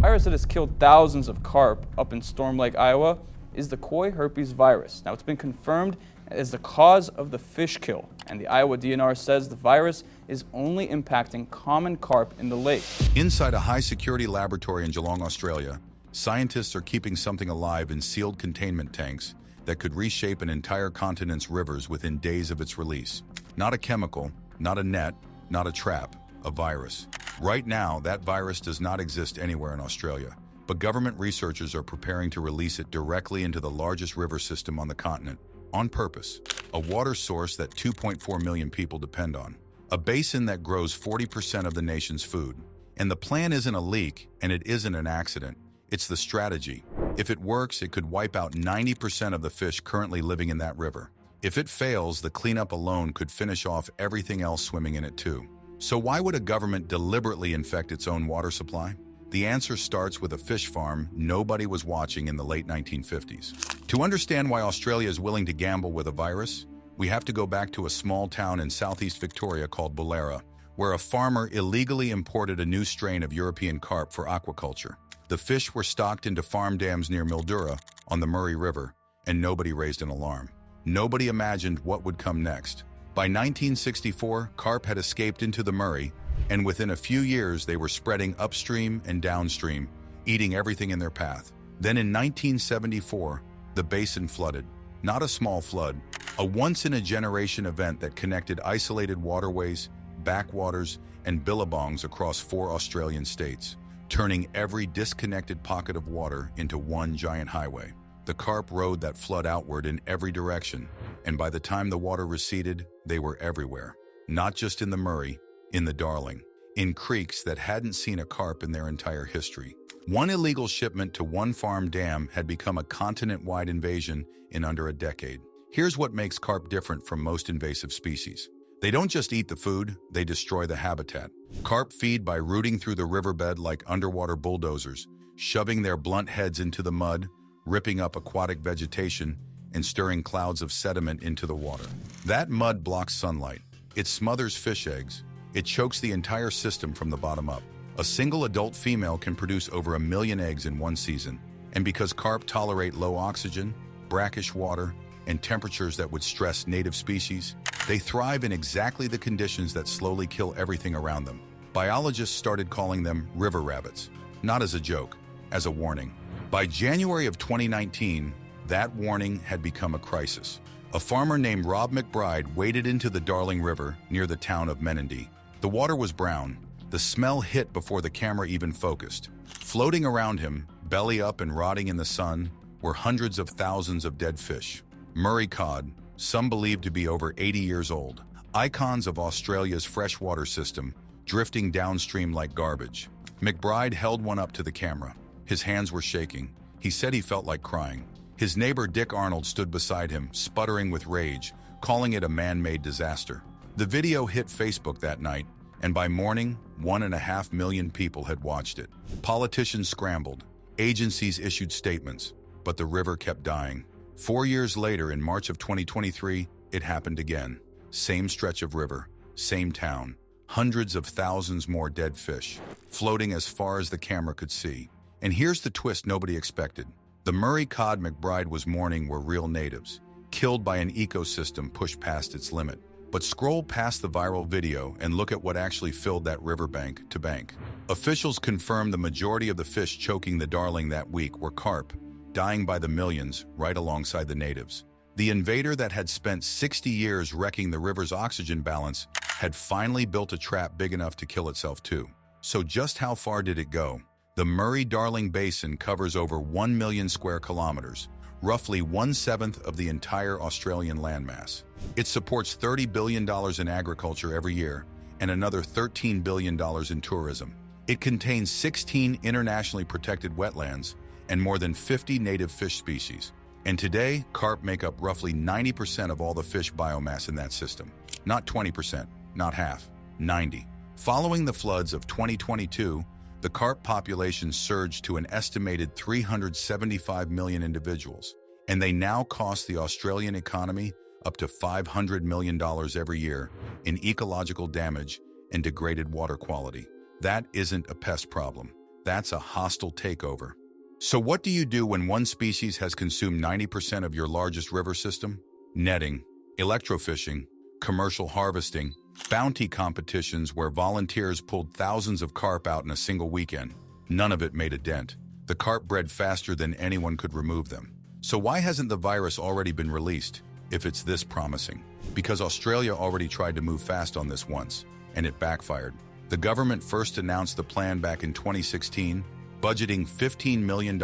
virus that has killed thousands of carp up in Storm Lake, Iowa, is the koi herpes virus. Now, it's been confirmed as the cause of the fish kill, and the Iowa DNR says the virus is only impacting common carp in the lake. Inside a high-security laboratory in Geelong, Australia, scientists are keeping something alive in sealed containment tanks that could reshape an entire continent's rivers within days of its release. Not a chemical, not a net, not a trap, a virus. Right now, that virus does not exist anywhere in Australia, but government researchers are preparing to release it directly into the largest river system on the continent, on purpose. A water source that 2.4 million people depend on. A basin that grows 40% of the nation's food. And the plan isn't a leak, and it isn't an accident. It's the strategy. If it works, it could wipe out 90% of the fish currently living in that river. If it fails, the cleanup alone could finish off everything else swimming in it too. So why would a government deliberately infect its own water supply? The answer starts with a fish farm nobody was watching in the late 1950s. To understand why Australia is willing to gamble with a virus, we have to go back to a small town in southeast Victoria called Boolarra, where a farmer illegally imported a new strain of European carp for aquaculture. The fish were stocked into farm dams near Mildura on the Murray River, and nobody raised an alarm. Nobody imagined what would come next. By 1964, carp had escaped into the Murray, and within a few years they were spreading upstream and downstream, eating everything in their path. Then in 1974, the basin flooded. Not a small flood, a once-in-a-generation event that connected isolated waterways, backwaters, and billabongs across 4 Australian states, turning every disconnected pocket of water into one giant highway. The carp rode that flood outward in every direction, and by the time the water receded, they were everywhere. Not just in the Murray, in the Darling, in creeks that hadn't seen a carp in their entire history. One illegal shipment to one farm dam had become a continent-wide invasion in under a decade. Here's what makes carp different from most invasive species. They don't just eat the food, they destroy the habitat. Carp feed by rooting through the riverbed like underwater bulldozers, shoving their blunt heads into the mud, ripping up aquatic vegetation, and stirring clouds of sediment into the water. That mud blocks sunlight. It smothers fish eggs. It chokes the entire system from the bottom up. A single adult female can produce over 1 million eggs in one season. And because carp tolerate low oxygen, brackish water, and temperatures that would stress native species, they thrive in exactly the conditions that slowly kill everything around them. Biologists started calling them river rabbits, not as a joke, as a warning. By January of 2019, that warning had become a crisis. A farmer named Rob McBride waded into the Darling River near the town of Menindee. The water was brown. The smell hit before the camera even focused. Floating around him, belly up and rotting in the sun, were hundreds of thousands of dead fish. Murray cod, some believed to be over 80 years old, icons of Australia's freshwater system, drifting downstream like garbage. McBride held one up to the camera. His hands were shaking. He said he felt like crying. His neighbor Dick Arnold stood beside him, sputtering with rage, calling it a man-made disaster. The video hit Facebook that night, and by morning, 1.5 million people had watched it. Politicians scrambled. Agencies issued statements, but the river kept dying. 4 years later, in March of 2023, it happened again. Same stretch of river, same town, hundreds of thousands more dead fish, floating as far as the camera could see. And here's the twist nobody expected. The Murray cod McBride was mourning were real natives, killed by an ecosystem pushed past its limit. But scroll past the viral video and look at what actually filled that riverbank to bank. Officials confirmed the majority of the fish choking the Darling that week were carp, dying by the millions right alongside the natives. The invader that had spent 60 years wrecking the river's oxygen balance had finally built a trap big enough to kill itself too. So just how far did it go? The Murray-Darling Basin covers over 1 million square kilometers, roughly 1/7 of the entire Australian landmass. It supports $30 billion in agriculture every year and another $13 billion in tourism. It contains 16 internationally protected wetlands and more than 50 native fish species. And today, carp make up roughly 90% of all the fish biomass in that system. Not 20%, not half, 90. Following the floods of 2022, the carp population surged to an estimated 375 million individuals, and they now cost the Australian economy up to $500 million every year in ecological damage and degraded water quality. That isn't a pest problem. That's a hostile takeover. So what do you do when one species has consumed 90% of your largest river system? Netting, electrofishing, commercial harvesting, bounty competitions where volunteers pulled thousands of carp out in a single weekend. None of it made a dent. The carp bred faster than anyone could remove them. So why hasn't the virus already been released, if it's this promising? Because Australia already tried to move fast on this once, and it backfired. The government first announced the plan back in 2016, budgeting $15 million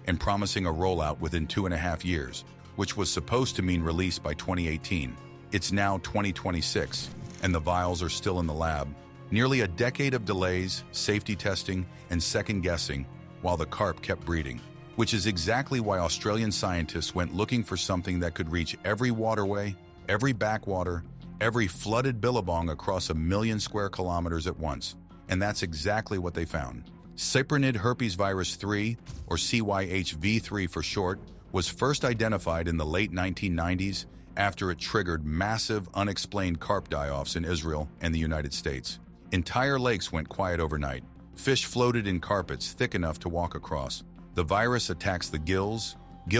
and promising a rollout within 2.5 years, which was supposed to mean release by 2018. It's now 2026, and the vials are still in the lab. Nearly a decade of delays, safety testing, and second-guessing while the carp kept breeding, which is exactly why Australian scientists went looking for something that could reach every waterway, every backwater, every flooded billabong across 1 million square kilometers at once. And that's exactly what they found. Cyprinid herpes virus 3, or CYHV3 for short, was first identified in the late 1990s after it triggered massive, unexplained carp die-offs in Israel and the United States. Entire lakes went quiet overnight. Fish floated in carpets thick enough to walk across. The virus attacks the gills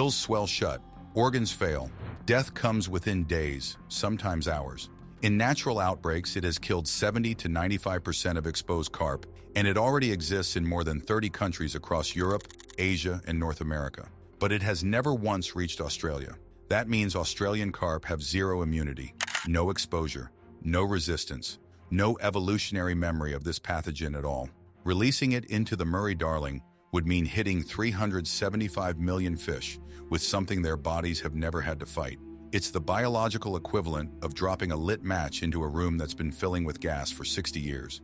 swell shut, organs fail. Death comes within days, sometimes hours. In natural outbreaks, it has killed 70 to 95% of exposed carp, and it already exists in more than 30 countries across Europe, Asia, and North America. But it has never once reached Australia. That means Australian carp have zero immunity, no exposure, no resistance, no evolutionary memory of this pathogen at all. Releasing it into the Murray-Darling would mean hitting 375 million fish with something their bodies have never had to fight. It's the biological equivalent of dropping a lit match into a room that's been filling with gas for 60 years.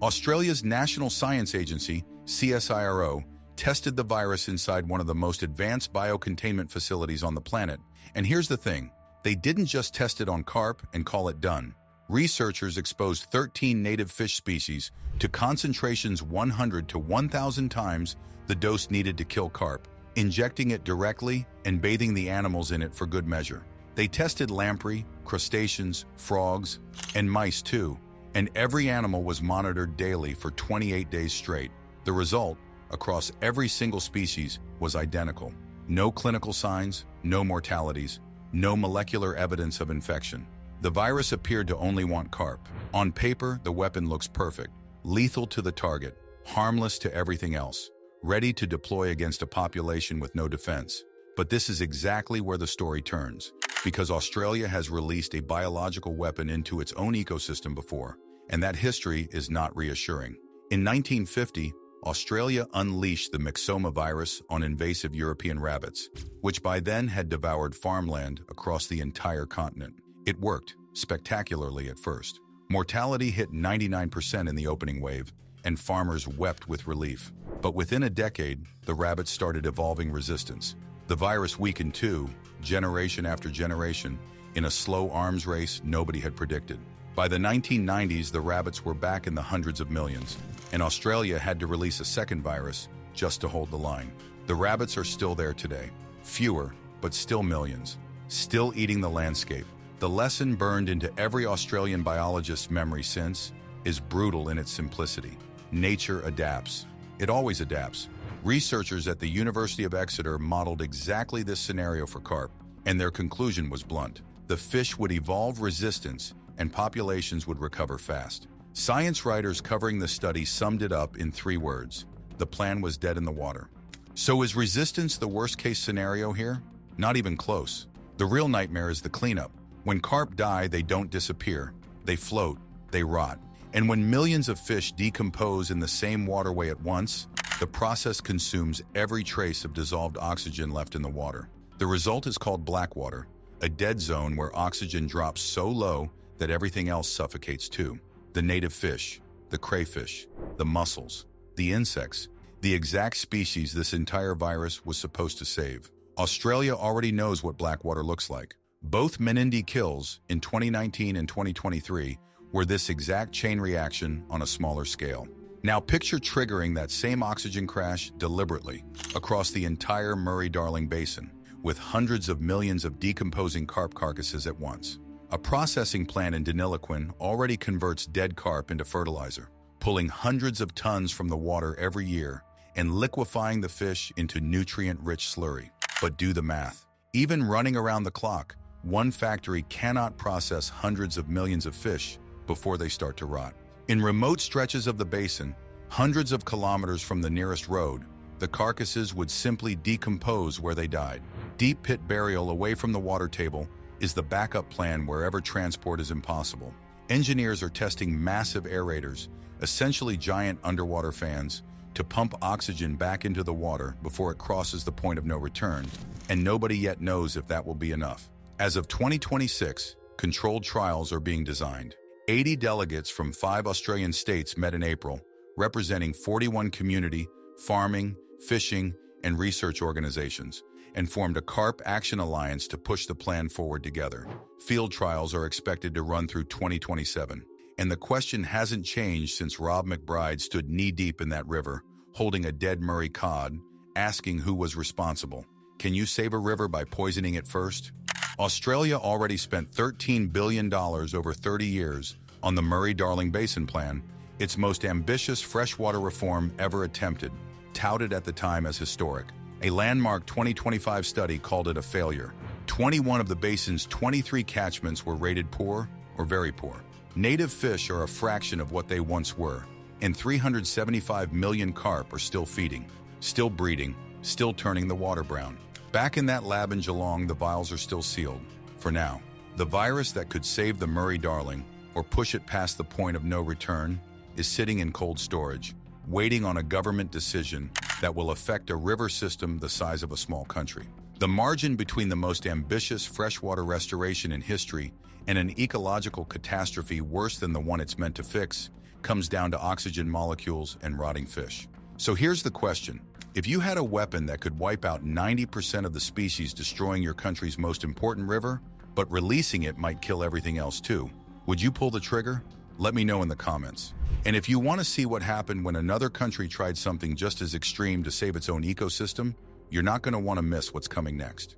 Australia's National Science Agency, CSIRO, tested the virus inside one of the most advanced biocontainment facilities on the planet. And here's the thing, they didn't just test it on carp and call it done. Researchers exposed 13 native fish species to concentrations 100 to 1,000 times the dose needed to kill carp, injecting it directly and bathing the animals in it for good measure. They tested lamprey, crustaceans, frogs, and mice too, and every animal was monitored daily for 28 days straight. The result, across every single species, was identical. No clinical signs, no mortalities, no molecular evidence of infection. The virus appeared to only want carp. On paper, the weapon looks perfect, lethal to the target, harmless to everything else, ready to deploy against a population with no defense. But this is exactly where the story turns, because Australia has released a biological weapon into its own ecosystem before, and that history is not reassuring. In 1950, Australia unleashed the myxoma virus on invasive European rabbits, which by then had devoured farmland across the entire continent. It worked spectacularly at first. Mortality hit 99% in the opening wave, and farmers wept with relief. But within a decade, the rabbits started evolving resistance. The virus weakened too, generation after generation, in a slow arms race nobody had predicted. By the 1990s, the rabbits were back in the hundreds of millions, and Australia had to release a second virus just to hold the line. The rabbits are still there today. Fewer, but still millions. Still eating the landscape. The lesson burned into every Australian biologist's memory since is brutal in its simplicity. Nature adapts. It always adapts. Researchers at the University of Exeter modeled exactly this scenario for carp, and their conclusion was blunt. The fish would evolve resistance, and populations would recover fast. Science writers covering the study summed it up in 3 words. The plan was dead in the water. So is resistance the worst-case scenario here? Not even close. The real nightmare is the cleanup. When carp die, they don't disappear. They float, they rot. And when millions of fish decompose in the same waterway at once, the process consumes every trace of dissolved oxygen left in the water. The result is called blackwater, a dead zone where oxygen drops so low that everything else suffocates too. The native fish, the crayfish, the mussels, the insects, the exact species this entire virus was supposed to save. Australia already knows what blackwater looks like. Both Menindee kills in 2019 and 2023 were this exact chain reaction on a smaller scale. Now picture triggering that same oxygen crash deliberately across the entire Murray-Darling Basin with hundreds of millions of decomposing carp carcasses at once. A processing plant in Deniliquin already converts dead carp into fertilizer, pulling hundreds of tons from the water every year and liquefying the fish into nutrient-rich slurry. But do the math. Even running around the clock, one factory cannot process hundreds of millions of fish before they start to rot. In remote stretches of the basin, hundreds of kilometers from the nearest road, the carcasses would simply decompose where they died. Deep pit burial away from the water table is the backup plan wherever transport is impossible. Engineers are testing massive aerators, essentially giant underwater fans, to pump oxygen back into the water before it crosses the point of no return, and nobody yet knows if that will be enough. As of 2026, controlled trials are being designed. 80 delegates from 5 Australian states met in April, representing 41 community, farming, fishing, and research organizations, and formed a Carp Action Alliance to push the plan forward together. Field trials are expected to run through 2027, and the question hasn't changed since Rob McBride stood knee-deep in that river, holding a dead Murray cod, asking who was responsible. Can you save a river by poisoning it first? Australia already spent $13 billion over 30 years on the Murray-Darling Basin Plan, its most ambitious freshwater reform ever attempted, touted at the time as historic. A landmark 2025 study called it a failure. 21 of the basin's 23 catchments were rated poor or very poor. Native fish are a fraction of what they once were, and 375 million carp are still feeding, still breeding, still turning the water brown. Back in that lab in Geelong, the vials are still sealed. For now, the virus that could save the Murray-Darling or push it past the point of no return is sitting in cold storage, waiting on a government decision that will affect a river system the size of a small country. The margin between the most ambitious freshwater restoration in history and an ecological catastrophe worse than the one it's meant to fix comes down to oxygen molecules and rotting fish. So here's the question. If you had a weapon that could wipe out 90% of the species destroying your country's most important river, but releasing it might kill everything else too, would you pull the trigger? Let me know in the comments. And if you want to see what happened when another country tried something just as extreme to save its own ecosystem, you're not going to want to miss what's coming next.